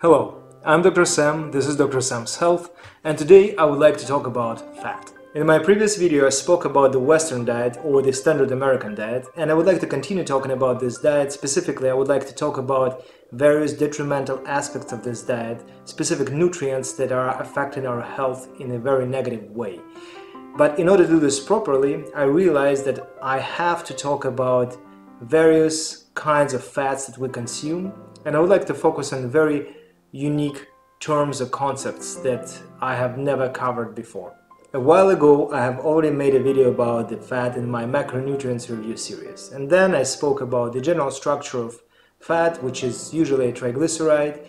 Hello, I'm Dr. Sam, this is Dr. Sam's Health, and today I would like to talk about fat. In my previous video I spoke about the Western diet or the standard American diet, and I would like to continue talking about this diet. Specifically, I would like to talk about various detrimental aspects of this diet, specific nutrients that are affecting our health in a very negative way. But in order to do this properly, I realized that I have to talk about various kinds of fats that we consume, and I would like to focus on very unique terms or concepts that I have never covered before. A while ago I have already made a video about the fat in my Macronutrients review series, and then I spoke about the general structure of fat, which is usually a triglyceride.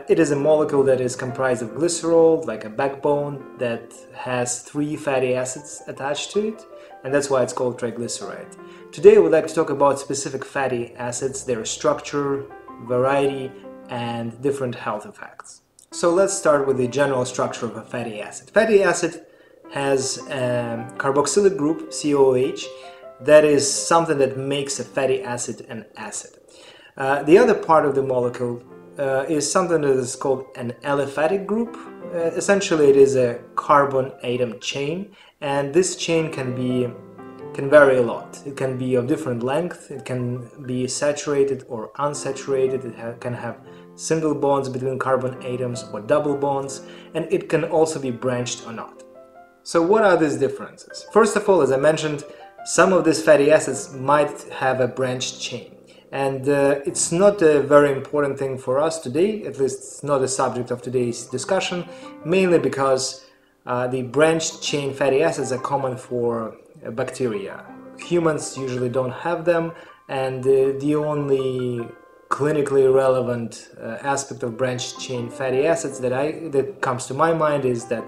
It is a molecule that is comprised of glycerol, like a backbone, that has 3 fatty acids attached to it, and that's why it's called triglyceride. Today I would like to talk about specific fatty acids, their structure, variety, and different health effects. So let's start with the general structure of a fatty acid. Fatty acid has a carboxylic group, COOH, that is something that makes a fatty acid an acid. The other part of the molecule is something that is called an aliphatic group. Essentially it is a carbon atom chain, and this chain can vary a lot. It can be of different length, it can be saturated or unsaturated, it can have single bonds between carbon atoms or double bonds, and it can also be branched or not. So what are these differences? First of all, as I mentioned, some of these fatty acids might have a branched chain, and it's not a very important thing for us today, at least it's not a subject of today's discussion, mainly because the branched chain fatty acids are common for bacteria. Humans usually don't have them, and the only clinically relevant aspect of branched chain fatty acids that comes to my mind is that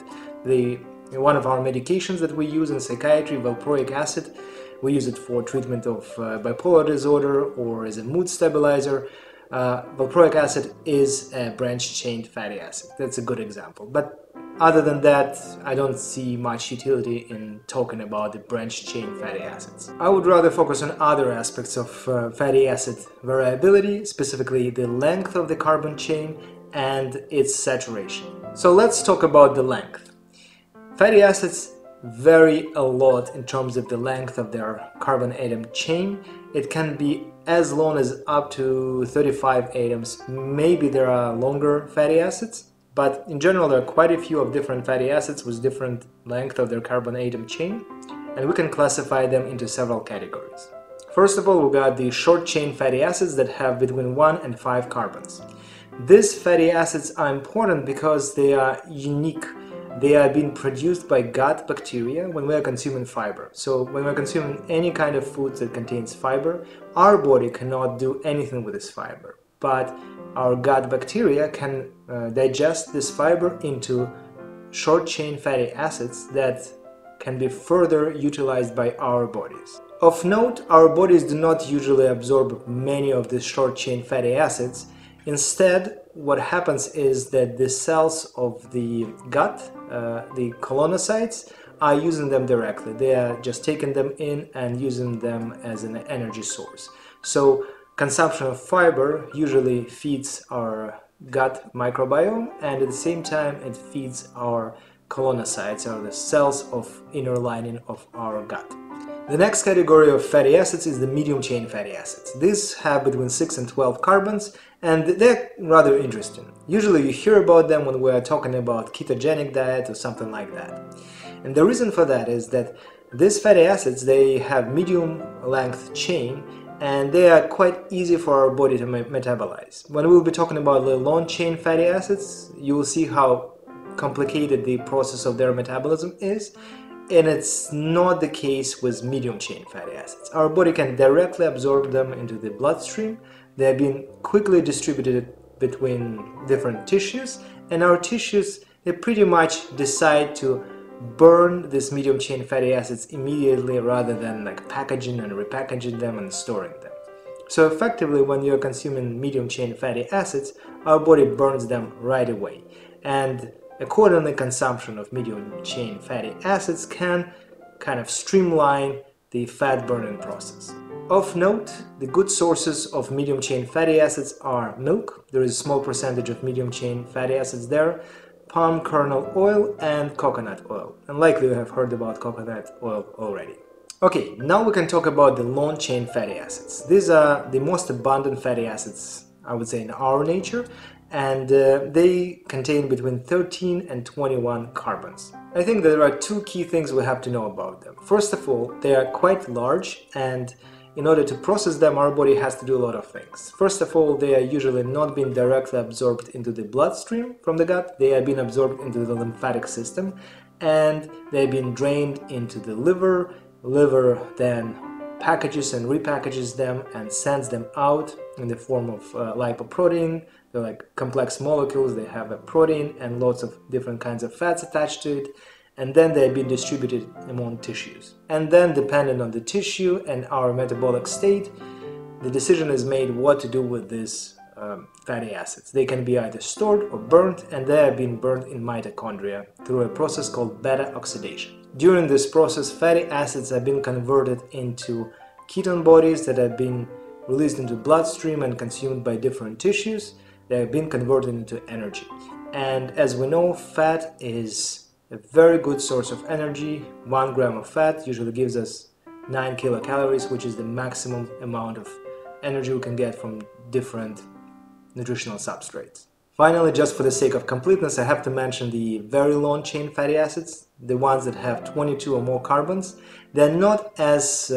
one of our medications that we use in psychiatry, valproic acid, we use it for treatment of bipolar disorder or as a mood stabilizer. Valproic acid is a branched chain fatty acid. That's a good example. But other than that, I don't see much utility in talking about the branched chain fatty acids. I would rather focus on other aspects of fatty acid variability, specifically the length of the carbon chain and its saturation. So let's talk about the length. Fatty acids vary a lot in terms of the length of their carbon atom chain. It can be as long as up to 35 atoms. Maybe there are longer fatty acids, but in general there are quite a few of different fatty acids with different length of their carbon atom chain, and we can classify them into several categories. First of all, we got the short chain fatty acids that have between 1 and 5 carbons. These fatty acids are important because they are unique. They are being produced by gut bacteria when we are consuming fiber. So when we are consuming any kind of food that contains fiber, our body cannot do anything with this fiber, but our gut bacteria can digest this fiber into short-chain fatty acids that can be further utilized by our bodies. Of note, our bodies do not usually absorb many of these short-chain fatty acids. Instead, what happens is that the cells of the gut, the colonocytes, are using them directly. They are just taking them in and using them as an energy source. So consumption of fiber usually feeds our gut microbiome, and at the same time it feeds our colonocytes, or the cells of inner lining of our gut. The next category of fatty acids is the medium chain fatty acids. These have between 6 and 12 carbons, and they're rather interesting. Usually you hear about them when we're talking about ketogenic diet or something like that. And the reason for that is that these fatty acids, they have medium length chain, and they are quite easy for our body to metabolize. When we'll be talking about the long chain fatty acids, you will see how complicated the process of their metabolism is, and it's not the case with medium chain fatty acids. Our body can directly absorb them into the bloodstream. They are being quickly distributed between different tissues, and our tissues, they pretty much decide to burn these medium chain fatty acids immediately rather than like packaging and repackaging them and storing them. So effectively, when you're consuming medium chain fatty acids, our body burns them right away, and accordingly consumption of medium chain fatty acids can kind of streamline the fat burning process. Of note, the good sources of medium chain fatty acids are milk. There is a small percentage of medium chain fatty acids there, palm kernel oil and coconut oil. And likely you have heard about coconut oil already. Okay, now we can talk about the long chain fatty acids. These are the most abundant fatty acids, I would say, in our nature, and they contain between 13 and 21 carbons. I think there are two key things we have to know about them. First of all, they are quite large, and in order to process them, our body has to do a lot of things. First of all, they are usually not being directly absorbed into the bloodstream from the gut. They are being absorbed into the lymphatic system, and they are being drained into the liver. Liver then packages and repackages them and sends them out in the form of lipoprotein. They're like complex molecules. They have a protein and lots of different kinds of fats attached to it, and then they're being distributed among tissues. And then, depending on the tissue and our metabolic state, the decision is made what to do with these fatty acids. They can be either stored or burnt, and they are being burnt in mitochondria through a process called beta oxidation. During this process, fatty acids are being converted into ketone bodies that have been released into bloodstream and consumed by different tissues. They have been converted into energy. And as we know, fat is a very good source of energy. 1 gram of fat usually gives us 9 kilocalories, which is the maximum amount of energy we can get from different nutritional substrates. Finally, just for the sake of completeness, I have to mention the very long chain fatty acids, the ones that have 22 or more carbons. They're not as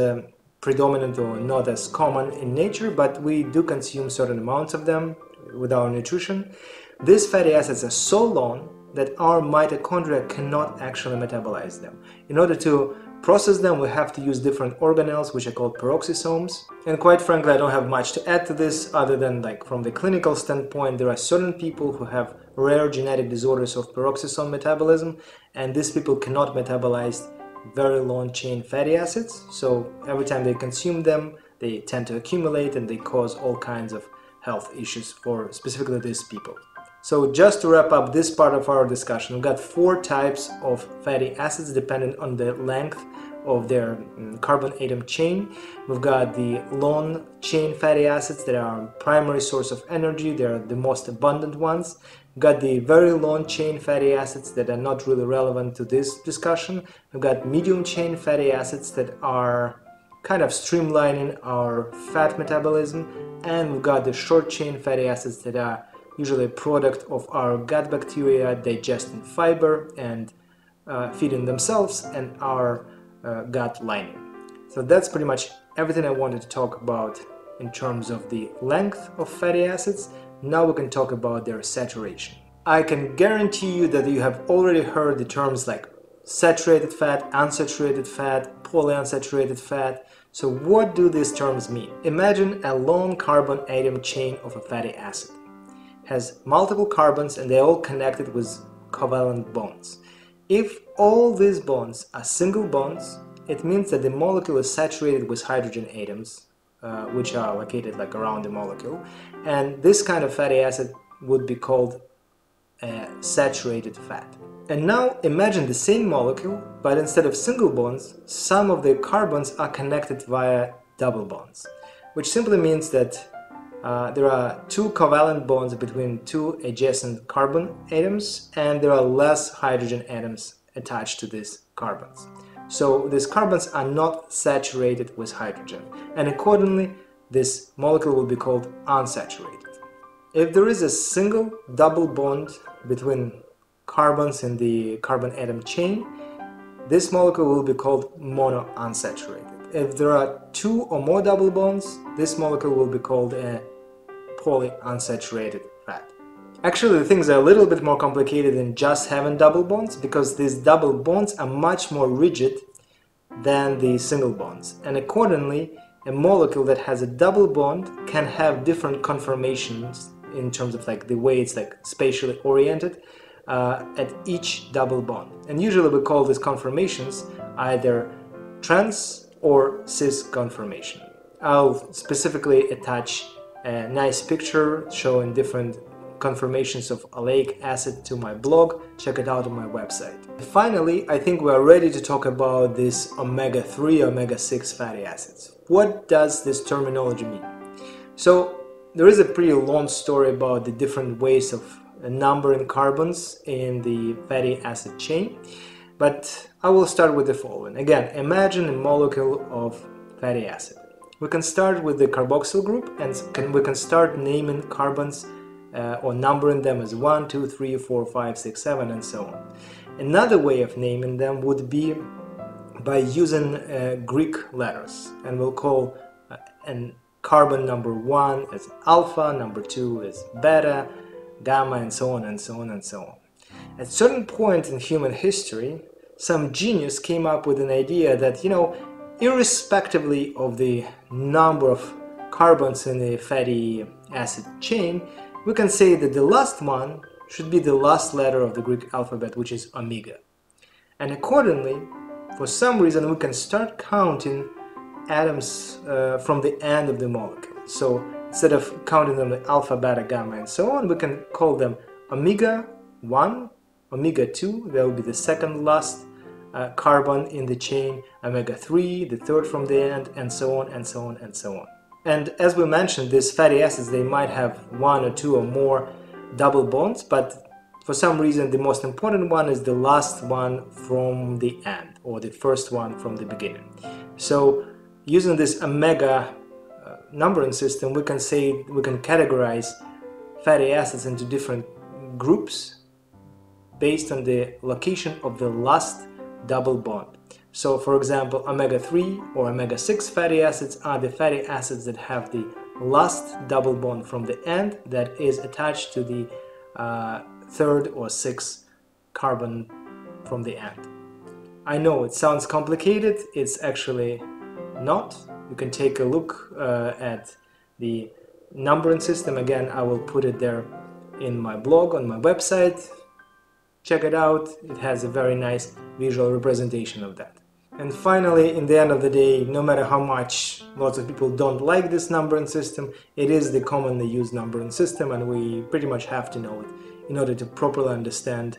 predominant or not as common in nature, but we do consume certain amounts of them with our nutrition. These fatty acids are so long that our mitochondria cannot actually metabolize them. In order to process them, we have to use different organelles, which are called peroxisomes. And quite frankly, I don't have much to add to this other than, like, from the clinical standpoint, there are certain people who have rare genetic disorders of peroxisome metabolism, and these people cannot metabolize very long chain fatty acids. So every time they consume them, they tend to accumulate and they cause all kinds of health issues for specifically these people. So just to wrap up this part of our discussion, we've got 4 types of fatty acids depending on the length of their carbon atom chain. We've got the long chain fatty acids that are a primary source of energy. They're the most abundant ones. We've got the very long chain fatty acids that are not really relevant to this discussion. We've got medium chain fatty acids that are kind of streamlining our fat metabolism. And we've got the short chain fatty acids that are usually a product of our gut bacteria digesting fiber and feeding themselves and our gut lining. So that's pretty much everything I wanted to talk about in terms of the length of fatty acids. Now we can talk about their saturation. I can guarantee you that you have already heard the terms like saturated fat, unsaturated fat, polyunsaturated fat. So what do these terms mean? Imagine a long carbon atom chain of a fatty acid. Has multiple carbons and they're all connected with covalent bonds. If all these bonds are single bonds, it means that the molecule is saturated with hydrogen atoms, which are located like around the molecule, and this kind of fatty acid would be called a saturated fat. And now imagine the same molecule, but instead of single bonds, some of the carbons are connected via double bonds, which simply means that there are 2 covalent bonds between 2 adjacent carbon atoms, and there are less hydrogen atoms attached to these carbons. So these carbons are not saturated with hydrogen, and accordingly this molecule will be called unsaturated. If there is a single double bond between carbons in the carbon atom chain, this molecule will be called monounsaturated. If there are 2 or more double bonds, this molecule will be called a polyunsaturated fat. Actually, the things are a little bit more complicated than just having double bonds, because these double bonds are much more rigid than the single bonds, and accordingly a molecule that has a double bond can have different conformations in terms of like the way it's like spatially oriented at each double bond. And usually we call these conformations either trans or cis conformation. I'll specifically attach a nice picture showing different conformations of oleic acid to my blog. Check it out on my website. Finally, I think we are ready to talk about these omega-3, omega-6 fatty acids. what does this terminology mean? So there is a pretty long story about the different ways of numbering carbons in the fatty acid chain, but I will start with the following. Again, imagine a molecule of fatty acid. We can start with the carboxyl group and we can start naming carbons or numbering them as 1, 2, 3, 4, 5, 6, 7 and so on. Another way of naming them would be by using Greek letters, and we'll call an carbon number 1 as alpha, number 2 as beta, gamma, and so on and so on and so on. At a certain point in human history, some genius came up with an idea that, irrespectively of the number of carbons in the fatty acid chain, we can say that the last one should be the last letter of the Greek alphabet, which is omega. And accordingly, for some reason, we can start counting atoms from the end of the molecule. So instead of counting them the alpha, beta, gamma, and so on, we can call them omega 1, omega 2, that will be the second last carbon in the chain, omega 3, the third from the end, and so on and so on and so on. And as we mentioned, these fatty acids, they might have 1 or 2 or more double bonds, but for some reason the most important one is the last one from the end, or the first one from the beginning. So using this omega numbering system, we can categorize fatty acids into different groups based on the location of the last double bond. So for example, omega-3 or omega-6 fatty acids are the fatty acids that have the last double bond from the end that is attached to the third or sixth carbon from the end. I know it sounds complicated, it's actually not. You can take a look at the numbering system. Again, I will put it there in my blog on my website. Check it out, it has a very nice visual representation of that. And finally, in the end of the day, no matter how much lots of people don't like this numbering system, it is the commonly used numbering system, and we pretty much have to know it in order to properly understand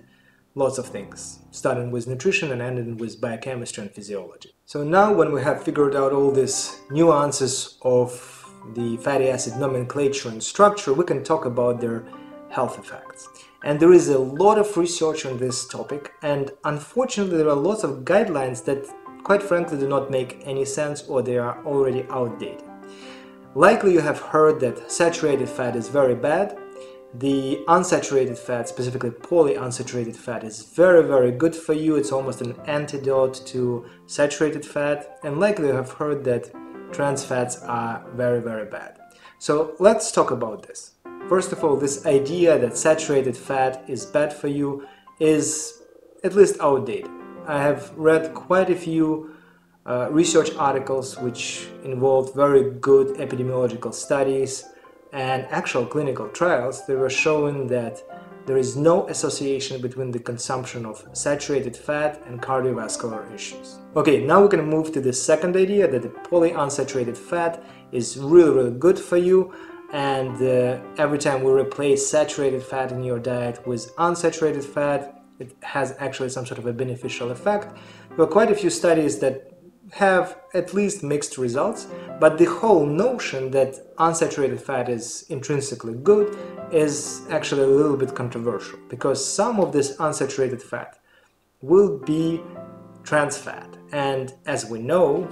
lots of things, starting with nutrition and ending with biochemistry and physiology. So now when we have figured out all these nuances of the fatty acid nomenclature and structure, we can talk about their health effects. And there is a lot of research on this topic, and unfortunately there are lots of guidelines that quite frankly do not make any sense, or they are already outdated. Likely you have heard that saturated fat is very bad. The unsaturated fat, specifically polyunsaturated fat, is very, very good for you. It's almost an antidote to saturated fat. And likely you have heard that trans fats are very, very bad. So let's talk about this. First of all, this idea that saturated fat is bad for you is at least outdated. I have read quite a few research articles which involved very good epidemiological studies and actual clinical trials that were showing that there is no association between the consumption of saturated fat and cardiovascular issues. Okay, now we can move to the second idea that the polyunsaturated fat is really, really good for you, and every time we replace saturated fat in your diet with unsaturated fat, it has actually some sort of a beneficial effect. There are quite a few studies that have at least mixed results, but the whole notion that unsaturated fat is intrinsically good is actually a little bit controversial, because some of this unsaturated fat will be trans fat, and as we know,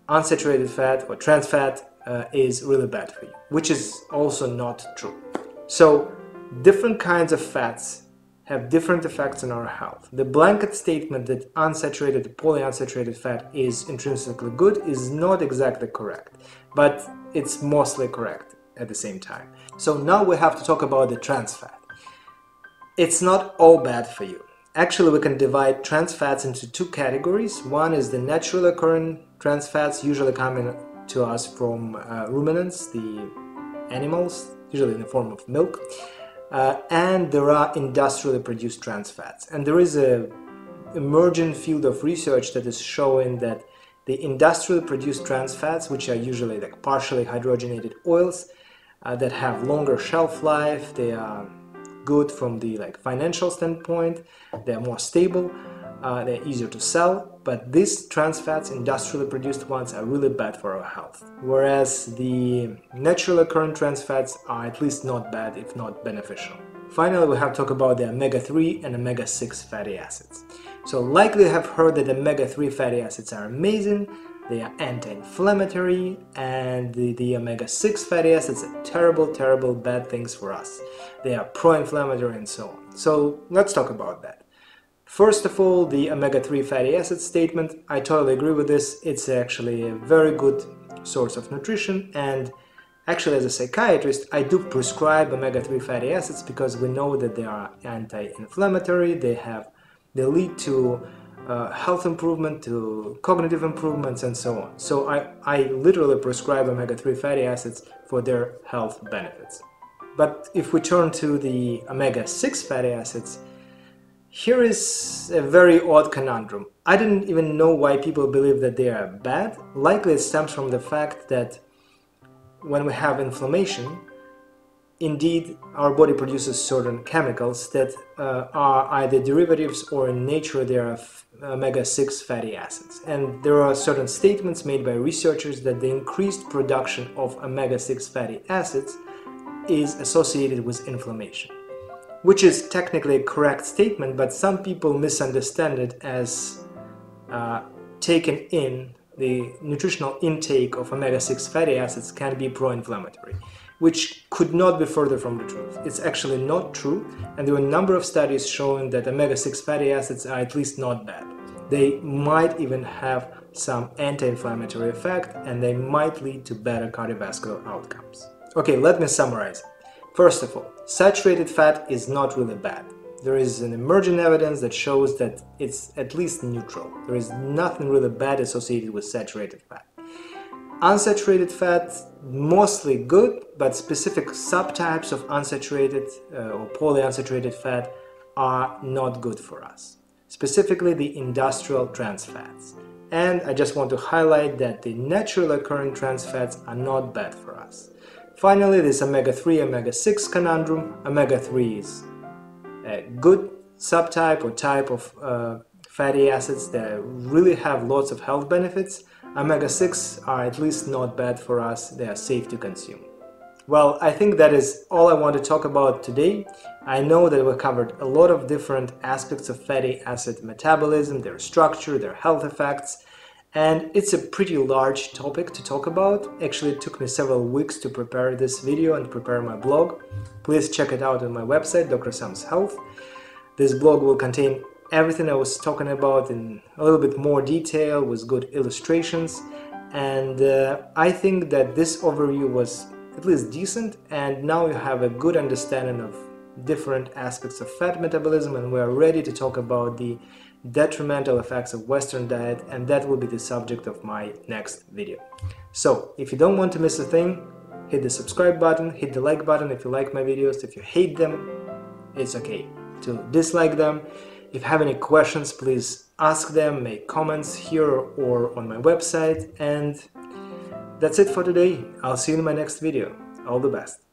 unsaturated fat or trans fat is really bad for you, which is also not true. So different kinds of fats have different effects on our health. The blanket statement that unsaturated, polyunsaturated fat is intrinsically good is not exactly correct, but it's mostly correct at the same time. So now we have to talk about the trans fat. It's not all bad for you. Actually, we can divide trans fats into two categories. One is the naturally occurring trans fats, usually coming to us from ruminants, the animals, usually in the form of milk. And there are industrially produced trans fats. And there is an emerging field of research that is showing that the industrially produced trans fats, which are usually like partially hydrogenated oils that have longer shelf life, they are good from the financial standpoint, they are more stable, they're easier to sell, but these trans fats, industrially produced ones, are really bad for our health. Whereas the naturally occurring trans fats are at least not bad, if not beneficial. Finally, we have to talk about the omega-3 and omega-6 fatty acids. So likely you have heard that omega-3 fatty acids are amazing, they are anti-inflammatory, and the omega-6 fatty acids are terrible bad things for us. They are pro-inflammatory and so on. So let's talk about that. First of all, the omega-3 fatty acid statement, I totally agree with this. It's actually a very good source of nutrition, and actually as a psychiatrist I do prescribe omega-3 fatty acids because we know that they are anti-inflammatory, they lead to health improvement, to cognitive improvements and so on. So I literally prescribe omega-3 fatty acids for their health benefits. But if we turn to the omega-6 fatty acids, here is a very odd conundrum. I didn't even know why people believe that they are bad. Likely it stems from the fact that when we have inflammation, indeed our body produces certain chemicals that are either derivatives or in nature they are omega-6 fatty acids. And there are certain statements made by researchers that the increased production of omega-6 fatty acids is associated with inflammation, which is technically a correct statement, but some people misunderstand it as taken in the nutritional intake of omega-6 fatty acids can be pro-inflammatory, which could not be further from the truth. It's actually not true, and there were a number of studies showing that omega-6 fatty acids are at least not bad. They might even have some anti-inflammatory effect, and they might lead to better cardiovascular outcomes. Okay, let me summarize. First of all, saturated fat is not really bad. There is an emerging evidence that shows that it's at least neutral. There is nothing really bad associated with saturated fat. Unsaturated fat, mostly good, but specific subtypes of unsaturated or polyunsaturated fat are not good for us. Specifically the industrial trans fats. And I just want to highlight that the naturally occurring trans fats are not bad for us. Finally, this omega-3, omega-6 conundrum. Omega-3 is a good subtype or type of fatty acids that really have lots of health benefits. Omega-6 are at least not bad for us, they are safe to consume. Well, I think that is all I want to talk about today. I know that we covered a lot of different aspects of fatty acid metabolism, their structure, their health effects, and it's a pretty large topic to talk about. Actually, it took me several weeks to prepare this video and prepare my blog. Please check it out on my website, Dr. Sam's Health. This blog will contain everything I was talking about in a little bit more detail with good illustrations, and I think that this overview was at least decent, and now you have a good understanding of different aspects of fat metabolism, and we are ready to talk about the detrimental effects of Western diet, and that will be the subject of my next video. So if you don't want to miss a thing, hit the subscribe button, hit the like button if you like my videos. If you hate them, it's okay to dislike them. If you have any questions, please ask them, make comments here or on my website, and that's it for today. I'll see you in my next video. All the best.